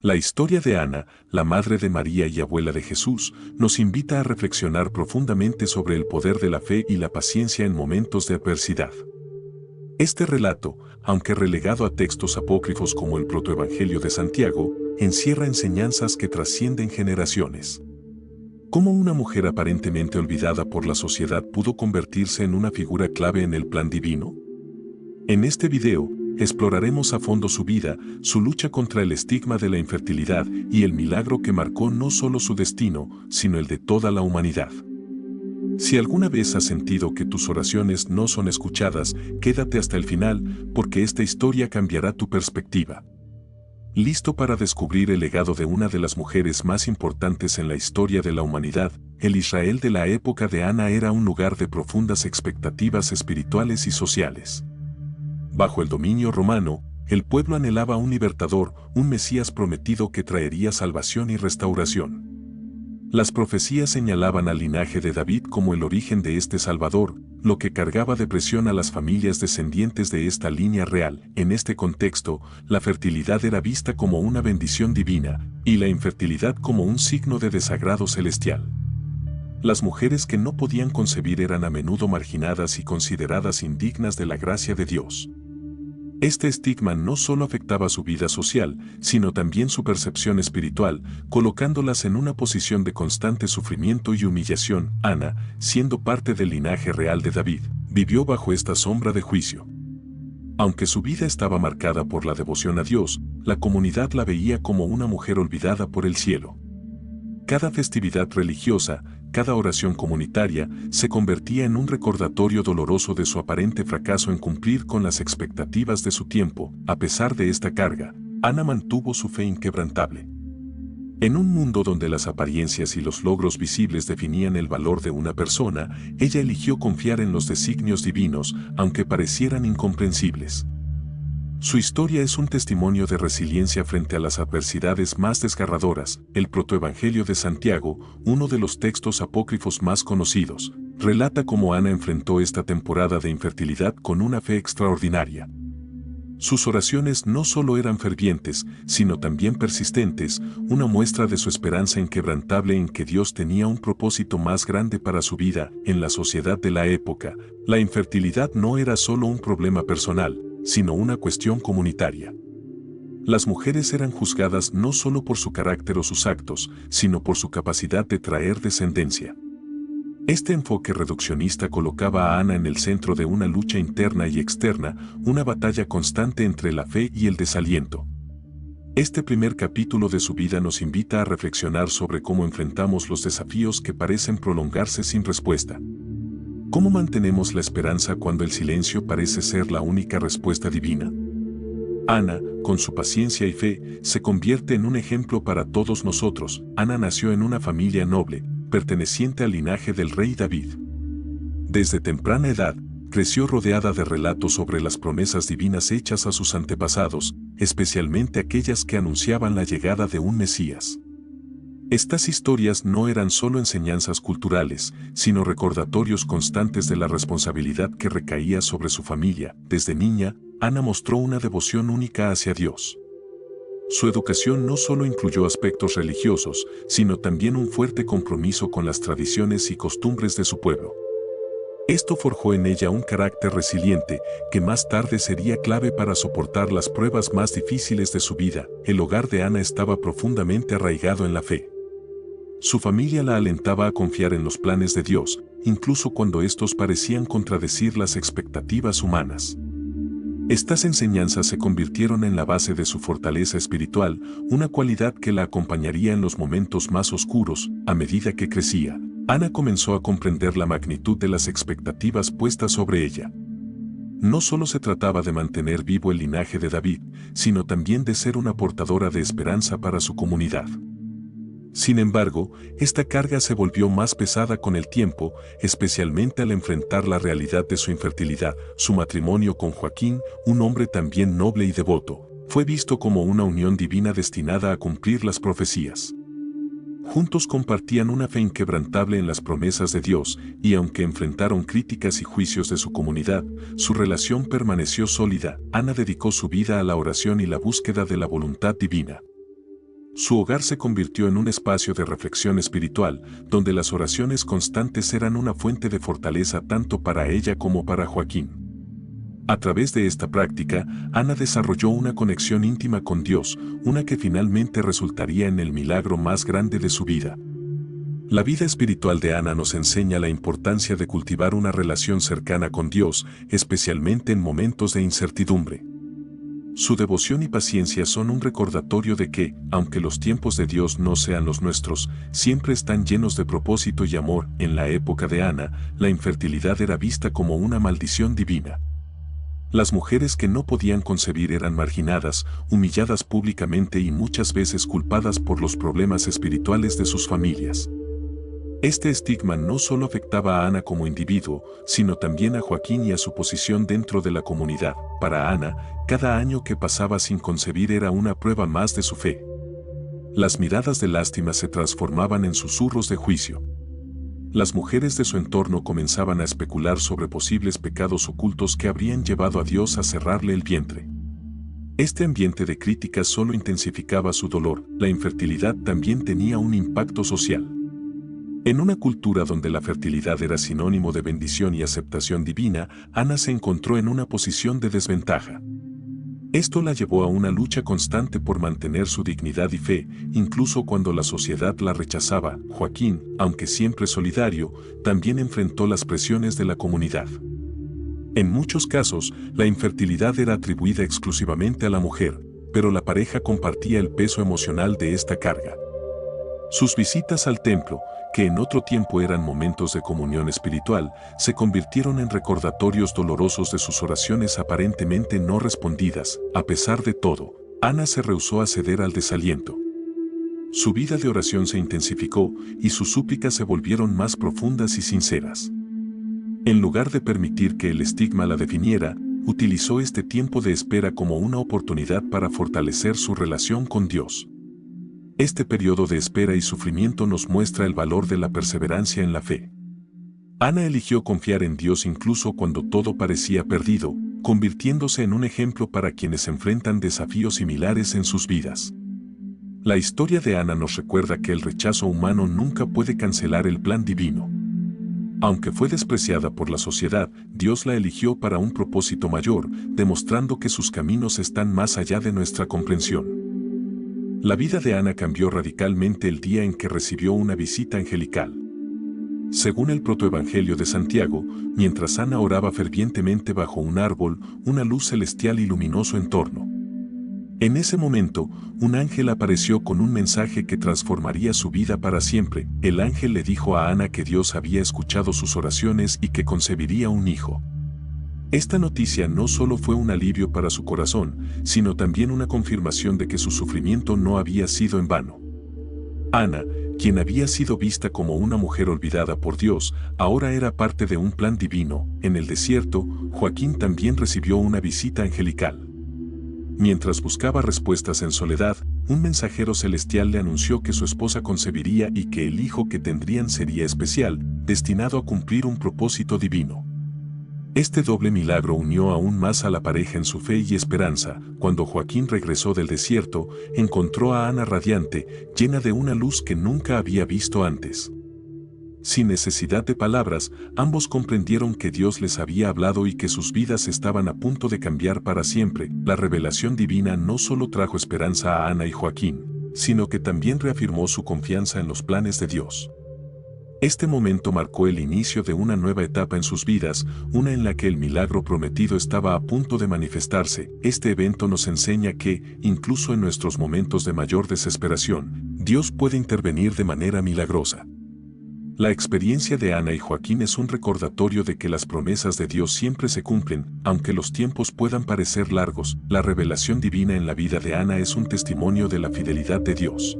La historia de Ana, la madre de María y abuela de Jesús, nos invita a reflexionar profundamente sobre el poder de la fe y la paciencia en momentos de adversidad. Este relato, aunque relegado a textos apócrifos como el Protoevangelio de Santiago, encierra enseñanzas que trascienden generaciones. ¿Cómo una mujer aparentemente olvidada por la sociedad pudo convertirse en una figura clave en el plan divino? En este video, exploraremos a fondo su vida, su lucha contra el estigma de la infertilidad y el milagro que marcó no solo su destino, sino el de toda la humanidad. Si alguna vez has sentido que tus oraciones no son escuchadas, quédate hasta el final, porque esta historia cambiará tu perspectiva. ¿Listo para descubrir el legado de una de las mujeres más importantes en la historia de la humanidad? El Israel de la época de Ana era un lugar de profundas expectativas espirituales y sociales. Bajo el dominio romano, el pueblo anhelaba un libertador, un Mesías prometido que traería salvación y restauración. Las profecías señalaban al linaje de David como el origen de este Salvador, lo que cargaba de presión a las familias descendientes de esta línea real. En este contexto, la fertilidad era vista como una bendición divina, y la infertilidad como un signo de desagrado celestial. Las mujeres que no podían concebir eran a menudo marginadas y consideradas indignas de la gracia de Dios. Este estigma no solo afectaba su vida social, sino también su percepción espiritual, colocándolas en una posición de constante sufrimiento y humillación. Ana, siendo parte del linaje real de David, vivió bajo esta sombra de juicio. Aunque su vida estaba marcada por la devoción a Dios, la comunidad la veía como una mujer olvidada por el cielo. Cada festividad religiosa, cada oración comunitaria, se convertía en un recordatorio doloroso de su aparente fracaso en cumplir con las expectativas de su tiempo. A pesar de esta carga, Ana mantuvo su fe inquebrantable. En un mundo donde las apariencias y los logros visibles definían el valor de una persona, ella eligió confiar en los designios divinos, aunque parecieran incomprensibles. Su historia es un testimonio de resiliencia frente a las adversidades más desgarradoras. El Protoevangelio de Santiago, uno de los textos apócrifos más conocidos, relata cómo Ana enfrentó esta temporada de infertilidad con una fe extraordinaria. Sus oraciones no solo eran fervientes, sino también persistentes, una muestra de su esperanza inquebrantable en que Dios tenía un propósito más grande para su vida. En la sociedad de la época, la infertilidad no era solo un problema personal, sino una cuestión comunitaria. Las mujeres eran juzgadas no solo por su carácter o sus actos, sino por su capacidad de traer descendencia. Este enfoque reduccionista colocaba a Ana en el centro de una lucha interna y externa, una batalla constante entre la fe y el desaliento. Este primer capítulo de su vida nos invita a reflexionar sobre cómo enfrentamos los desafíos que parecen prolongarse sin respuesta. ¿Cómo mantenemos la esperanza cuando el silencio parece ser la única respuesta divina? Ana, con su paciencia y fe, se convierte en un ejemplo para todos nosotros. Ana nació en una familia noble, perteneciente al linaje del rey David. Desde temprana edad, creció rodeada de relatos sobre las promesas divinas hechas a sus antepasados, especialmente aquellas que anunciaban la llegada de un Mesías. Estas historias no eran solo enseñanzas culturales, sino recordatorios constantes de la responsabilidad que recaía sobre su familia. Desde niña, Ana mostró una devoción única hacia Dios. Su educación no solo incluyó aspectos religiosos, sino también un fuerte compromiso con las tradiciones y costumbres de su pueblo. Esto forjó en ella un carácter resiliente, que más tarde sería clave para soportar las pruebas más difíciles de su vida. El hogar de Ana estaba profundamente arraigado en la fe. Su familia la alentaba a confiar en los planes de Dios, incluso cuando estos parecían contradecir las expectativas humanas. Estas enseñanzas se convirtieron en la base de su fortaleza espiritual, una cualidad que la acompañaría en los momentos más oscuros. A medida que crecía, Ana comenzó a comprender la magnitud de las expectativas puestas sobre ella. No solo se trataba de mantener vivo el linaje de David, sino también de ser una portadora de esperanza para su comunidad. Sin embargo, esta carga se volvió más pesada con el tiempo, especialmente al enfrentar la realidad de su infertilidad. Su matrimonio con Joaquín, un hombre también noble y devoto, fue visto como una unión divina destinada a cumplir las profecías. Juntos compartían una fe inquebrantable en las promesas de Dios, y aunque enfrentaron críticas y juicios de su comunidad, su relación permaneció sólida. Ana dedicó su vida a la oración y la búsqueda de la voluntad divina. Su hogar se convirtió en un espacio de reflexión espiritual, donde las oraciones constantes eran una fuente de fortaleza tanto para ella como para Joaquín. A través de esta práctica, Ana desarrolló una conexión íntima con Dios, una que finalmente resultaría en el milagro más grande de su vida. La vida espiritual de Ana nos enseña la importancia de cultivar una relación cercana con Dios, especialmente en momentos de incertidumbre. Su devoción y paciencia son un recordatorio de que, aunque los tiempos de Dios no sean los nuestros, siempre están llenos de propósito y amor. En la época de Ana, la infertilidad era vista como una maldición divina. Las mujeres que no podían concebir eran marginadas, humilladas públicamente y muchas veces culpadas por los problemas espirituales de sus familias. Este estigma no solo afectaba a Ana como individuo, sino también a Joaquín y a su posición dentro de la comunidad. Para Ana, cada año que pasaba sin concebir era una prueba más de su fe. Las miradas de lástima se transformaban en susurros de juicio. Las mujeres de su entorno comenzaban a especular sobre posibles pecados ocultos que habrían llevado a Dios a cerrarle el vientre. Este ambiente de críticas solo intensificaba su dolor. La infertilidad también tenía un impacto social. En una cultura donde la fertilidad era sinónimo de bendición y aceptación divina, Ana se encontró en una posición de desventaja. Esto la llevó a una lucha constante por mantener su dignidad y fe, incluso cuando la sociedad la rechazaba. Joaquín, aunque siempre solidario, también enfrentó las presiones de la comunidad. En muchos casos, la infertilidad era atribuida exclusivamente a la mujer, pero la pareja compartía el peso emocional de esta carga. Sus visitas al templo, que en otro tiempo eran momentos de comunión espiritual, se convirtieron en recordatorios dolorosos de sus oraciones aparentemente no respondidas. A pesar de todo, Ana se rehusó a ceder al desaliento. Su vida de oración se intensificó y sus súplicas se volvieron más profundas y sinceras. En lugar de permitir que el estigma la definiera, utilizó este tiempo de espera como una oportunidad para fortalecer su relación con Dios. Este periodo de espera y sufrimiento nos muestra el valor de la perseverancia en la fe. Ana eligió confiar en Dios incluso cuando todo parecía perdido, convirtiéndose en un ejemplo para quienes enfrentan desafíos similares en sus vidas. La historia de Ana nos recuerda que el rechazo humano nunca puede cancelar el plan divino. Aunque fue despreciada por la sociedad, Dios la eligió para un propósito mayor, demostrando que sus caminos están más allá de nuestra comprensión. La vida de Ana cambió radicalmente el día en que recibió una visita angelical. Según el protoevangelio de Santiago, mientras Ana oraba fervientemente bajo un árbol, una luz celestial iluminó su entorno. En ese momento, un ángel apareció con un mensaje que transformaría su vida para siempre. El ángel le dijo a Ana que Dios había escuchado sus oraciones y que concebiría un hijo. Esta noticia no solo fue un alivio para su corazón, sino también una confirmación de que su sufrimiento no había sido en vano. Ana, quien había sido vista como una mujer olvidada por Dios, ahora era parte de un plan divino. En el desierto, Joaquín también recibió una visita angelical. Mientras buscaba respuestas en soledad, un mensajero celestial le anunció que su esposa concebiría y que el hijo que tendrían sería especial, destinado a cumplir un propósito divino. Este doble milagro unió aún más a la pareja en su fe y esperanza. Cuando Joaquín regresó del desierto, encontró a Ana radiante, llena de una luz que nunca había visto antes. Sin necesidad de palabras, ambos comprendieron que Dios les había hablado y que sus vidas estaban a punto de cambiar para siempre. La revelación divina no solo trajo esperanza a Ana y Joaquín, sino que también reafirmó su confianza en los planes de Dios. Este momento marcó el inicio de una nueva etapa en sus vidas, una en la que el milagro prometido estaba a punto de manifestarse. Este evento nos enseña que, incluso en nuestros momentos de mayor desesperación, Dios puede intervenir de manera milagrosa. La experiencia de Ana y Joaquín es un recordatorio de que las promesas de Dios siempre se cumplen, aunque los tiempos puedan parecer largos. La revelación divina en la vida de Ana es un testimonio de la fidelidad de Dios.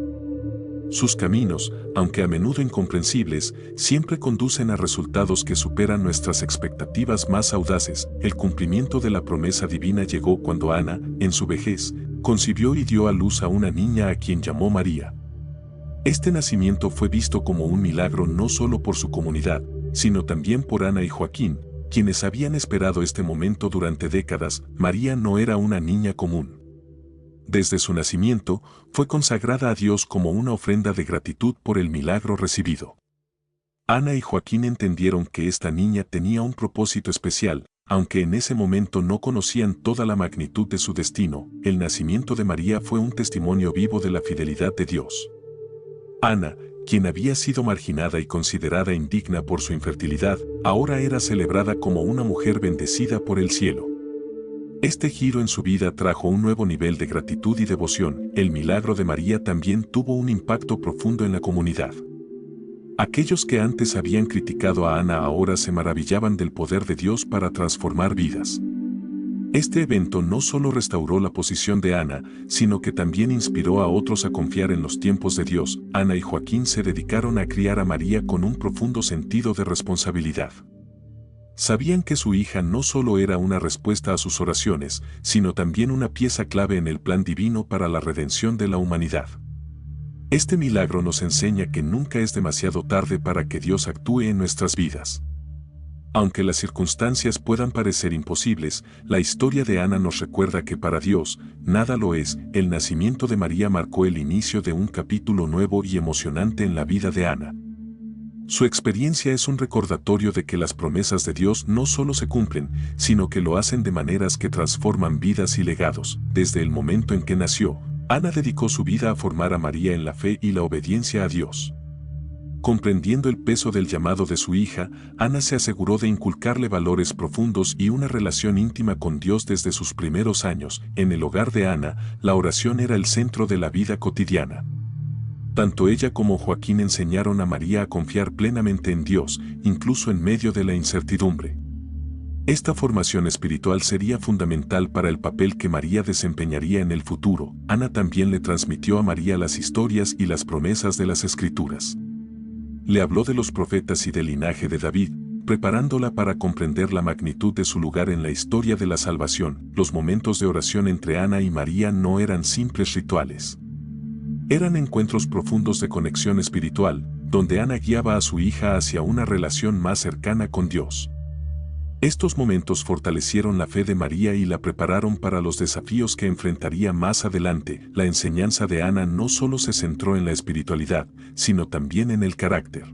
Sus caminos, aunque a menudo incomprensibles, siempre conducen a resultados que superan nuestras expectativas más audaces. El cumplimiento de la promesa divina llegó cuando Ana, en su vejez, concibió y dio a luz a una niña a quien llamó María. Este nacimiento fue visto como un milagro no solo por su comunidad, sino también por Ana y Joaquín, quienes habían esperado este momento durante décadas. María no era una niña común. Desde su nacimiento, fue consagrada a Dios como una ofrenda de gratitud por el milagro recibido. Ana y Joaquín entendieron que esta niña tenía un propósito especial, aunque en ese momento no conocían toda la magnitud de su destino. El nacimiento de María fue un testimonio vivo de la fidelidad de Dios. Ana, quien había sido marginada y considerada indigna por su infertilidad, ahora era celebrada como una mujer bendecida por el cielo. Este giro en su vida trajo un nuevo nivel de gratitud y devoción. El milagro de María también tuvo un impacto profundo en la comunidad. Aquellos que antes habían criticado a Ana ahora se maravillaban del poder de Dios para transformar vidas. Este evento no solo restauró la posición de Ana, sino que también inspiró a otros a confiar en los tiempos de Dios. Ana y Joaquín se dedicaron a criar a María con un profundo sentido de responsabilidad. Sabían que su hija no solo era una respuesta a sus oraciones, sino también una pieza clave en el plan divino para la redención de la humanidad. Este milagro nos enseña que nunca es demasiado tarde para que Dios actúe en nuestras vidas. Aunque las circunstancias puedan parecer imposibles, la historia de Ana nos recuerda que para Dios, nada lo es. El nacimiento de María marcó el inicio de un capítulo nuevo y emocionante en la vida de Ana. Su experiencia es un recordatorio de que las promesas de Dios no solo se cumplen, sino que lo hacen de maneras que transforman vidas y legados. Desde el momento en que nació, Ana dedicó su vida a formar a María en la fe y la obediencia a Dios. Comprendiendo el peso del llamado de su hija, Ana se aseguró de inculcarle valores profundos y una relación íntima con Dios desde sus primeros años. En el hogar de Ana, la oración era el centro de la vida cotidiana. Tanto ella como Joaquín enseñaron a María a confiar plenamente en Dios, incluso en medio de la incertidumbre. Esta formación espiritual sería fundamental para el papel que María desempeñaría en el futuro. Ana también le transmitió a María las historias y las promesas de las Escrituras. Le habló de los profetas y del linaje de David, preparándola para comprender la magnitud de su lugar en la historia de la salvación. Los momentos de oración entre Ana y María no eran simples rituales. Eran encuentros profundos de conexión espiritual, donde Ana guiaba a su hija hacia una relación más cercana con Dios. Estos momentos fortalecieron la fe de María y la prepararon para los desafíos que enfrentaría más adelante. La enseñanza de Ana no solo se centró en la espiritualidad, sino también en el carácter.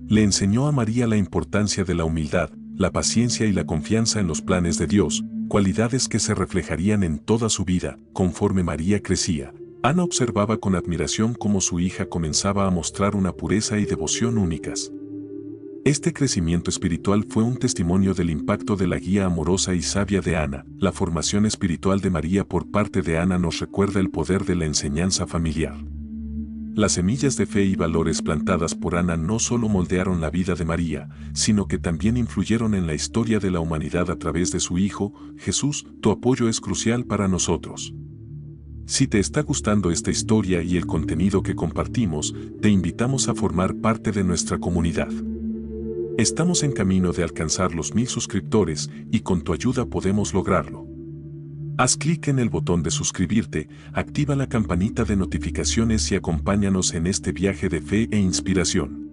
Le enseñó a María la importancia de la humildad, la paciencia y la confianza en los planes de Dios, cualidades que se reflejarían en toda su vida. Conforme María crecía, Ana observaba con admiración cómo su hija comenzaba a mostrar una pureza y devoción únicas. Este crecimiento espiritual fue un testimonio del impacto de la guía amorosa y sabia de Ana. La formación espiritual de María por parte de Ana nos recuerda el poder de la enseñanza familiar. Las semillas de fe y valores plantadas por Ana no solo moldearon la vida de María, sino que también influyeron en la historia de la humanidad a través de su Hijo, Jesús. Tu apoyo es crucial para nosotros. Si te está gustando esta historia y el contenido que compartimos, te invitamos a formar parte de nuestra comunidad. Estamos en camino de alcanzar los 1000 suscriptores y con tu ayuda podemos lograrlo. Haz clic en el botón de suscribirte, activa la campanita de notificaciones y acompáñanos en este viaje de fe e inspiración.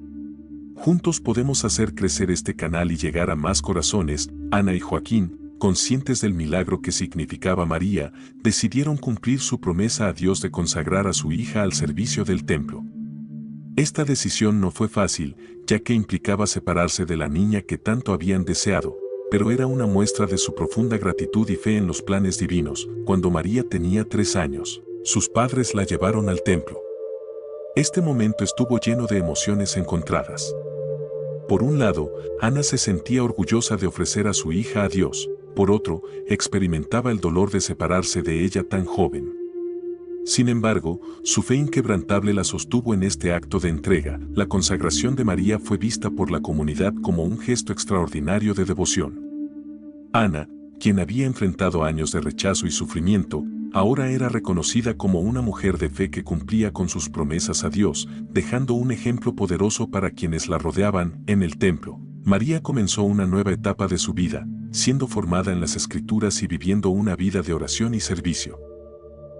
Juntos podemos hacer crecer este canal y llegar a más corazones. Ana y Joaquín, conscientes del milagro que significaba María, decidieron cumplir su promesa a Dios de consagrar a su hija al servicio del templo. Esta decisión no fue fácil, ya que implicaba separarse de la niña que tanto habían deseado, pero era una muestra de su profunda gratitud y fe en los planes divinos. Cuando María tenía 3 años, sus padres la llevaron al templo. Este momento estuvo lleno de emociones encontradas. Por un lado, Ana se sentía orgullosa de ofrecer a su hija a Dios, por otro, experimentaba el dolor de separarse de ella tan joven. Sin embargo, su fe inquebrantable la sostuvo en este acto de entrega. La consagración de María fue vista por la comunidad como un gesto extraordinario de devoción. Ana, quien había enfrentado años de rechazo y sufrimiento, ahora era reconocida como una mujer de fe que cumplía con sus promesas a Dios, dejando un ejemplo poderoso para quienes la rodeaban. En el templo, María comenzó una nueva etapa de su vida, siendo formada en las Escrituras y viviendo una vida de oración y servicio.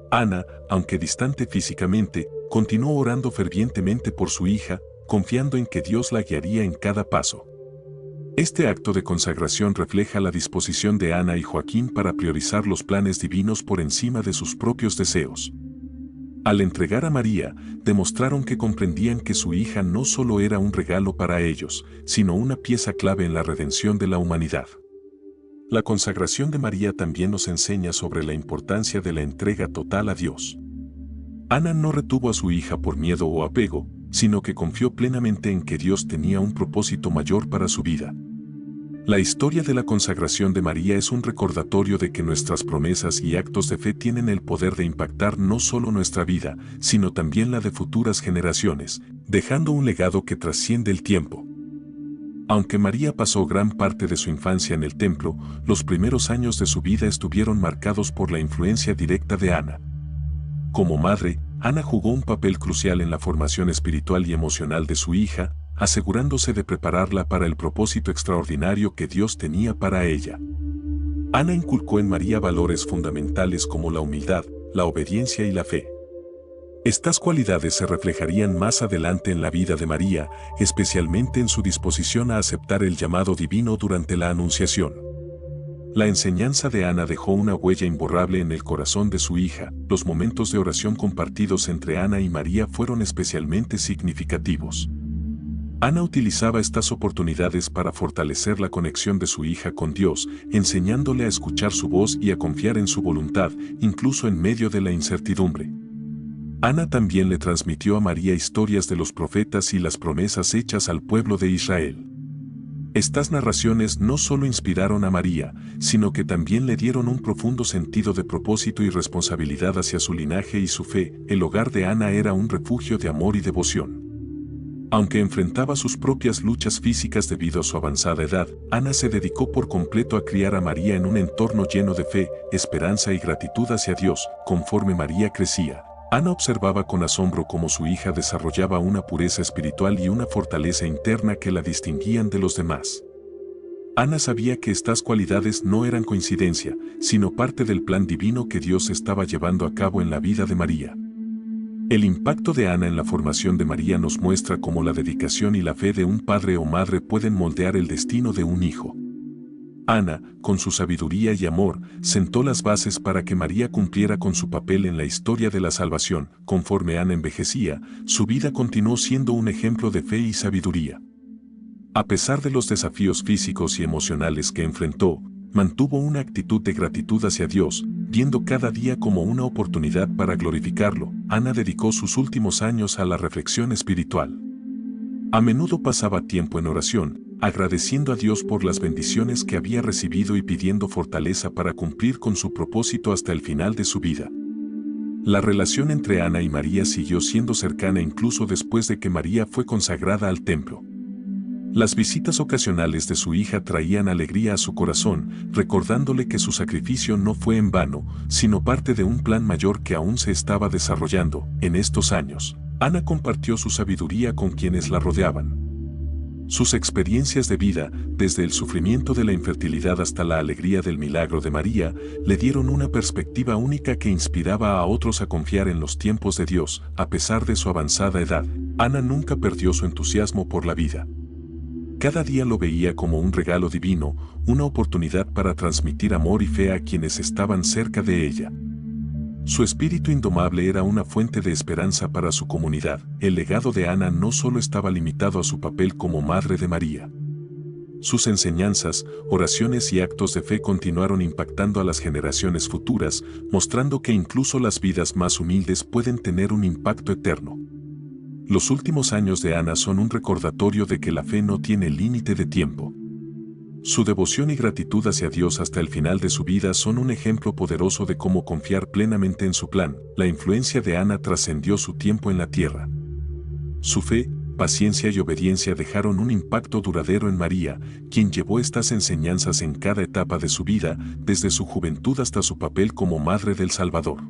Ana, aunque distante físicamente, continuó orando fervientemente por su hija, confiando en que Dios la guiaría en cada paso. Este acto de consagración refleja la disposición de Ana y Joaquín para priorizar los planes divinos por encima de sus propios deseos. Al entregar a María, demostraron que comprendían que su hija no solo era un regalo para ellos, sino una pieza clave en la redención de la humanidad. La consagración de María también nos enseña sobre la importancia de la entrega total a Dios. Ana no retuvo a su hija por miedo o apego, sino que confió plenamente en que Dios tenía un propósito mayor para su vida. La historia de la consagración de María es un recordatorio de que nuestras promesas y actos de fe tienen el poder de impactar no solo nuestra vida, sino también la de futuras generaciones, dejando un legado que trasciende el tiempo. Aunque María pasó gran parte de su infancia en el templo, los primeros años de su vida estuvieron marcados por la influencia directa de Ana. Como madre, Ana jugó un papel crucial en la formación espiritual y emocional de su hija, asegurándose de prepararla para el propósito extraordinario que Dios tenía para ella. Ana inculcó en María valores fundamentales como la humildad, la obediencia y la fe. Estas cualidades se reflejarían más adelante en la vida de María, especialmente en su disposición a aceptar el llamado divino durante la Anunciación. La enseñanza de Ana dejó una huella imborrable en el corazón de su hija. Los momentos de oración compartidos entre Ana y María fueron especialmente significativos. Ana utilizaba estas oportunidades para fortalecer la conexión de su hija con Dios, enseñándole a escuchar su voz y a confiar en su voluntad, incluso en medio de la incertidumbre. Ana también le transmitió a María historias de los profetas y las promesas hechas al pueblo de Israel. Estas narraciones no solo inspiraron a María, sino que también le dieron un profundo sentido de propósito y responsabilidad hacia su linaje y su fe. El hogar de Ana era un refugio de amor y devoción. Aunque enfrentaba sus propias luchas físicas debido a su avanzada edad, Ana se dedicó por completo a criar a María en un entorno lleno de fe, esperanza y gratitud hacia Dios. Conforme María crecía, Ana observaba con asombro cómo su hija desarrollaba una pureza espiritual y una fortaleza interna que la distinguían de los demás. Ana sabía que estas cualidades no eran coincidencia, sino parte del plan divino que Dios estaba llevando a cabo en la vida de María. El impacto de Ana en la formación de María nos muestra cómo la dedicación y la fe de un padre o madre pueden moldear el destino de un hijo. Ana, con su sabiduría y amor, sentó las bases para que María cumpliera con su papel en la historia de la salvación. Conforme Ana envejecía, su vida continuó siendo un ejemplo de fe y sabiduría. A pesar de los desafíos físicos y emocionales que enfrentó, mantuvo una actitud de gratitud hacia Dios, viendo cada día como una oportunidad para glorificarlo. Ana dedicó sus últimos años a la reflexión espiritual. A menudo pasaba tiempo en oración, agradeciendo a Dios por las bendiciones que había recibido y pidiendo fortaleza para cumplir con su propósito hasta el final de su vida. La relación entre Ana y María siguió siendo cercana incluso después de que María fue consagrada al templo. Las visitas ocasionales de su hija traían alegría a su corazón, recordándole que su sacrificio no fue en vano, sino parte de un plan mayor que aún se estaba desarrollando. En estos años, Ana compartió su sabiduría con quienes la rodeaban. Sus experiencias de vida, desde el sufrimiento de la infertilidad hasta la alegría del milagro de María, le dieron una perspectiva única que inspiraba a otros a confiar en los tiempos de Dios. A pesar de su avanzada edad, Ana nunca perdió su entusiasmo por la vida. Cada día lo veía como un regalo divino, una oportunidad para transmitir amor y fe a quienes estaban cerca de ella. Su espíritu indomable era una fuente de esperanza para su comunidad. El legado de Ana no solo estaba limitado a su papel como madre de María. Sus enseñanzas, oraciones y actos de fe continuaron impactando a las generaciones futuras, mostrando que incluso las vidas más humildes pueden tener un impacto eterno. Los últimos años de Ana son un recordatorio de que la fe no tiene límite de tiempo. Su devoción y gratitud hacia Dios hasta el final de su vida son un ejemplo poderoso de cómo confiar plenamente en su plan. La influencia de Ana trascendió su tiempo en la tierra. Su fe, paciencia y obediencia dejaron un impacto duradero en María, quien llevó estas enseñanzas en cada etapa de su vida, desde su juventud hasta su papel como Madre del Salvador.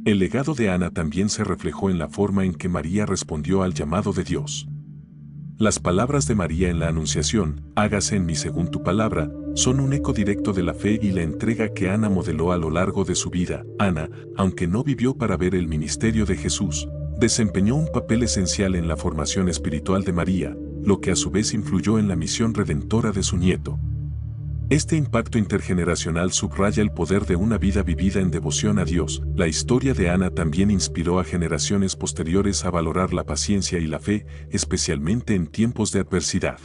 El legado de Ana también se reflejó en la forma en que María respondió al llamado de Dios. Las palabras de María en la Anunciación, hágase en mí según tu palabra, son un eco directo de la fe y la entrega que Ana modeló a lo largo de su vida. Ana, aunque no vivió para ver el ministerio de Jesús, desempeñó un papel esencial en la formación espiritual de María, lo que a su vez influyó en la misión redentora de su nieto. Este impacto intergeneracional subraya el poder de una vida vivida en devoción a Dios. La historia de Ana también inspiró a generaciones posteriores a valorar la paciencia y la fe, especialmente en tiempos de adversidad.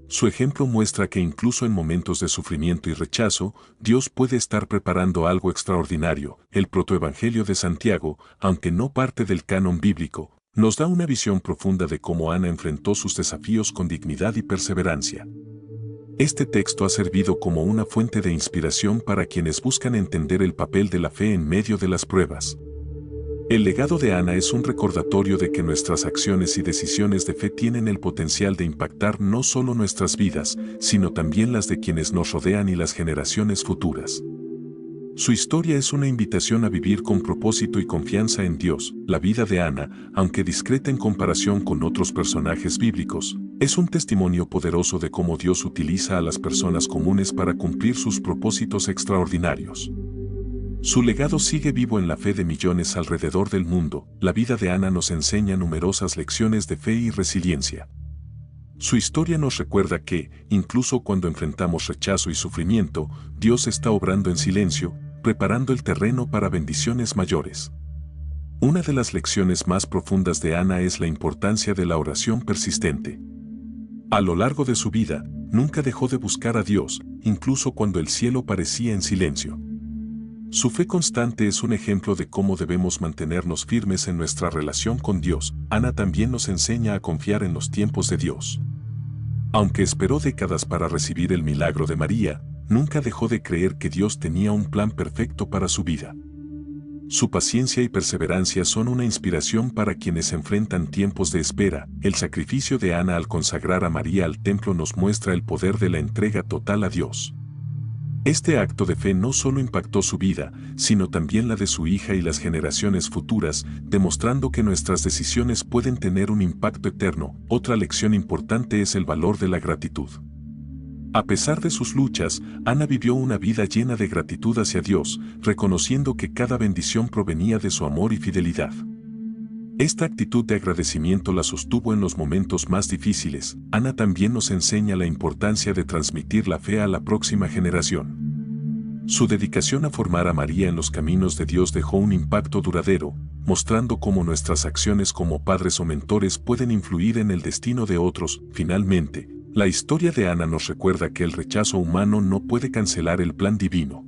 Su ejemplo muestra que incluso en momentos de sufrimiento y rechazo, Dios puede estar preparando algo extraordinario. El protoevangelio de Santiago, aunque no parte del canon bíblico, nos da una visión profunda de cómo Ana enfrentó sus desafíos con dignidad y perseverancia. Este texto ha servido como una fuente de inspiración para quienes buscan entender el papel de la fe en medio de las pruebas. El legado de Ana es un recordatorio de que nuestras acciones y decisiones de fe tienen el potencial de impactar no solo nuestras vidas, sino también las de quienes nos rodean y las generaciones futuras. Su historia es una invitación a vivir con propósito y confianza en Dios. La vida de Ana, aunque discreta en comparación con otros personajes bíblicos, es un testimonio poderoso de cómo Dios utiliza a las personas comunes para cumplir sus propósitos extraordinarios. Su legado sigue vivo en la fe de millones alrededor del mundo. La vida de Ana nos enseña numerosas lecciones de fe y resiliencia. Su historia nos recuerda que, incluso cuando enfrentamos rechazo y sufrimiento, Dios está obrando en silencio, preparando el terreno para bendiciones mayores. Una de las lecciones más profundas de Ana es la importancia de la oración persistente. A lo largo de su vida, nunca dejó de buscar a Dios, incluso cuando el cielo parecía en silencio. Su fe constante es un ejemplo de cómo debemos mantenernos firmes en nuestra relación con Dios. Ana también nos enseña a confiar en los tiempos de Dios. Aunque esperó décadas para recibir el milagro de María, nunca dejó de creer que Dios tenía un plan perfecto para su vida. Su paciencia y perseverancia son una inspiración para quienes enfrentan tiempos de espera. El sacrificio de Ana al consagrar a María al templo nos muestra el poder de la entrega total a Dios. Este acto de fe no solo impactó su vida, sino también la de su hija y las generaciones futuras, demostrando que nuestras decisiones pueden tener un impacto eterno. Otra lección importante es el valor de la gratitud. A pesar de sus luchas, Ana vivió una vida llena de gratitud hacia Dios, reconociendo que cada bendición provenía de su amor y fidelidad. Esta actitud de agradecimiento la sostuvo en los momentos más difíciles. Ana también nos enseña la importancia de transmitir la fe a la próxima generación. Su dedicación a formar a María en los caminos de Dios dejó un impacto duradero, mostrando cómo nuestras acciones como padres o mentores pueden influir en el destino de otros. Finalmente, la historia de Ana nos recuerda que el rechazo humano no puede cancelar el plan divino.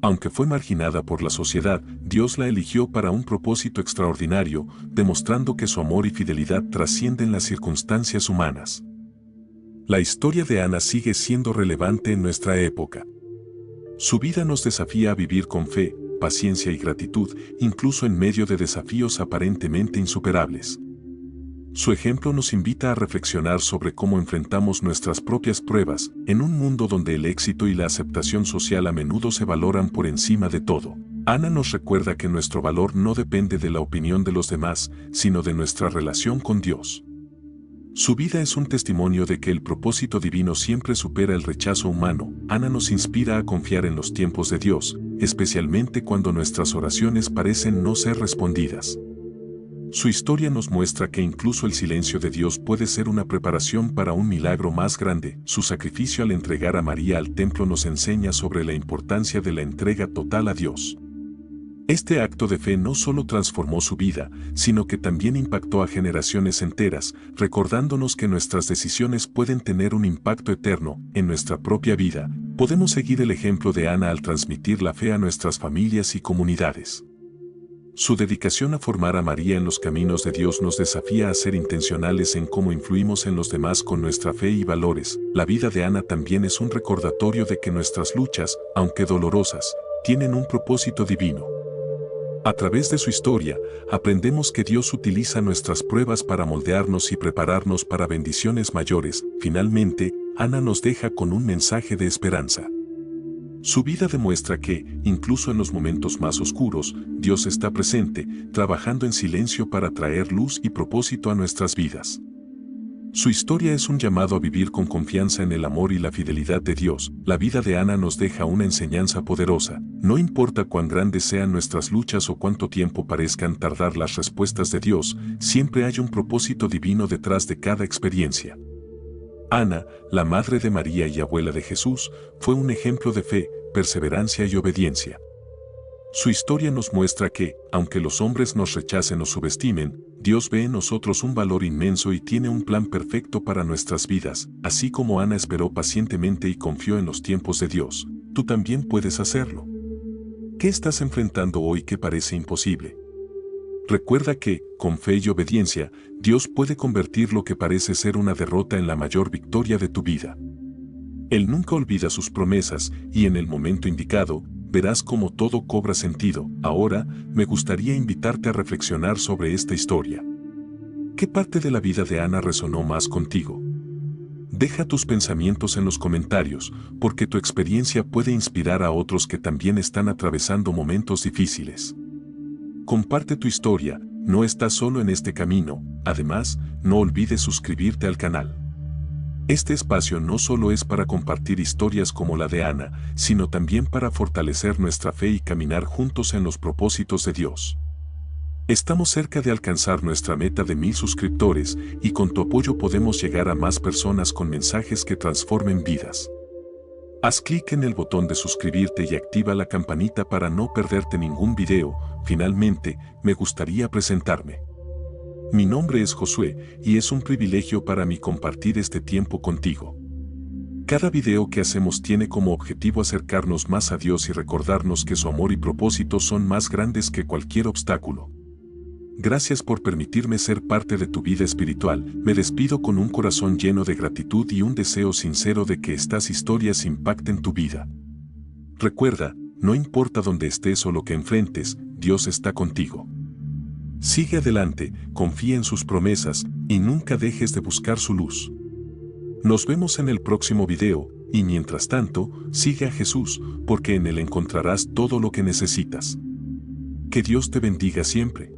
Aunque fue marginada por la sociedad, Dios la eligió para un propósito extraordinario, demostrando que su amor y fidelidad trascienden las circunstancias humanas. La historia de Ana sigue siendo relevante en nuestra época. Su vida nos desafía a vivir con fe, paciencia y gratitud, incluso en medio de desafíos aparentemente insuperables. Su ejemplo nos invita a reflexionar sobre cómo enfrentamos nuestras propias pruebas, en un mundo donde el éxito y la aceptación social a menudo se valoran por encima de todo. Ana nos recuerda que nuestro valor no depende de la opinión de los demás, sino de nuestra relación con Dios. Su vida es un testimonio de que el propósito divino siempre supera el rechazo humano. Ana nos inspira a confiar en los tiempos de Dios, especialmente cuando nuestras oraciones parecen no ser respondidas. Su historia nos muestra que incluso el silencio de Dios puede ser una preparación para un milagro más grande. Su sacrificio al entregar a María al templo nos enseña sobre la importancia de la entrega total a Dios. Este acto de fe no solo transformó su vida, sino que también impactó a generaciones enteras, recordándonos que nuestras decisiones pueden tener un impacto eterno en nuestra propia vida. Podemos seguir el ejemplo de Ana al transmitir la fe a nuestras familias y comunidades. Su dedicación a formar a María en los caminos de Dios nos desafía a ser intencionales en cómo influimos en los demás con nuestra fe y valores. La vida de Ana también es un recordatorio de que nuestras luchas, aunque dolorosas, tienen un propósito divino. A través de su historia, aprendemos que Dios utiliza nuestras pruebas para moldearnos y prepararnos para bendiciones mayores. Finalmente, Ana nos deja con un mensaje de esperanza. Su vida demuestra que, incluso en los momentos más oscuros, Dios está presente, trabajando en silencio para traer luz y propósito a nuestras vidas. Su historia es un llamado a vivir con confianza en el amor y la fidelidad de Dios. La vida de Ana nos deja una enseñanza poderosa. No importa cuán grandes sean nuestras luchas o cuánto tiempo parezcan tardar las respuestas de Dios, siempre hay un propósito divino detrás de cada experiencia. Ana, la madre de María y abuela de Jesús, fue un ejemplo de fe, perseverancia y obediencia. Su historia nos muestra que, aunque los hombres nos rechacen o subestimen, Dios ve en nosotros un valor inmenso y tiene un plan perfecto para nuestras vidas. Así como Ana esperó pacientemente y confió en los tiempos de Dios, tú también puedes hacerlo. ¿Qué estás enfrentando hoy que parece imposible? Recuerda que, con fe y obediencia, Dios puede convertir lo que parece ser una derrota en la mayor victoria de tu vida. Él nunca olvida sus promesas y en el momento indicado, verás cómo todo cobra sentido. Ahora, me gustaría invitarte a reflexionar sobre esta historia. ¿Qué parte de la vida de Ana resonó más contigo? Deja tus pensamientos en los comentarios, porque tu experiencia puede inspirar a otros que también están atravesando momentos difíciles. Comparte tu historia, no estás solo en este camino. Además, no olvides suscribirte al canal. Este espacio no solo es para compartir historias como la de Ana, sino también para fortalecer nuestra fe y caminar juntos en los propósitos de Dios. Estamos cerca de alcanzar nuestra meta de 1000 suscriptores y con tu apoyo podemos llegar a más personas con mensajes que transformen vidas. Haz clic en el botón de suscribirte y activa la campanita para no perderte ningún video. Finalmente, me gustaría presentarme. Mi nombre es Josué y es un privilegio para mí compartir este tiempo contigo. Cada video que hacemos tiene como objetivo acercarnos más a Dios y recordarnos que su amor y propósito son más grandes que cualquier obstáculo. Gracias por permitirme ser parte de tu vida espiritual. Me despido con un corazón lleno de gratitud y un deseo sincero de que estas historias impacten tu vida. Recuerda, no importa dónde estés o lo que enfrentes, Dios está contigo. Sigue adelante, confía en sus promesas y nunca dejes de buscar su luz. Nos vemos en el próximo video y mientras tanto, sigue a Jesús porque en Él encontrarás todo lo que necesitas. Que Dios te bendiga siempre.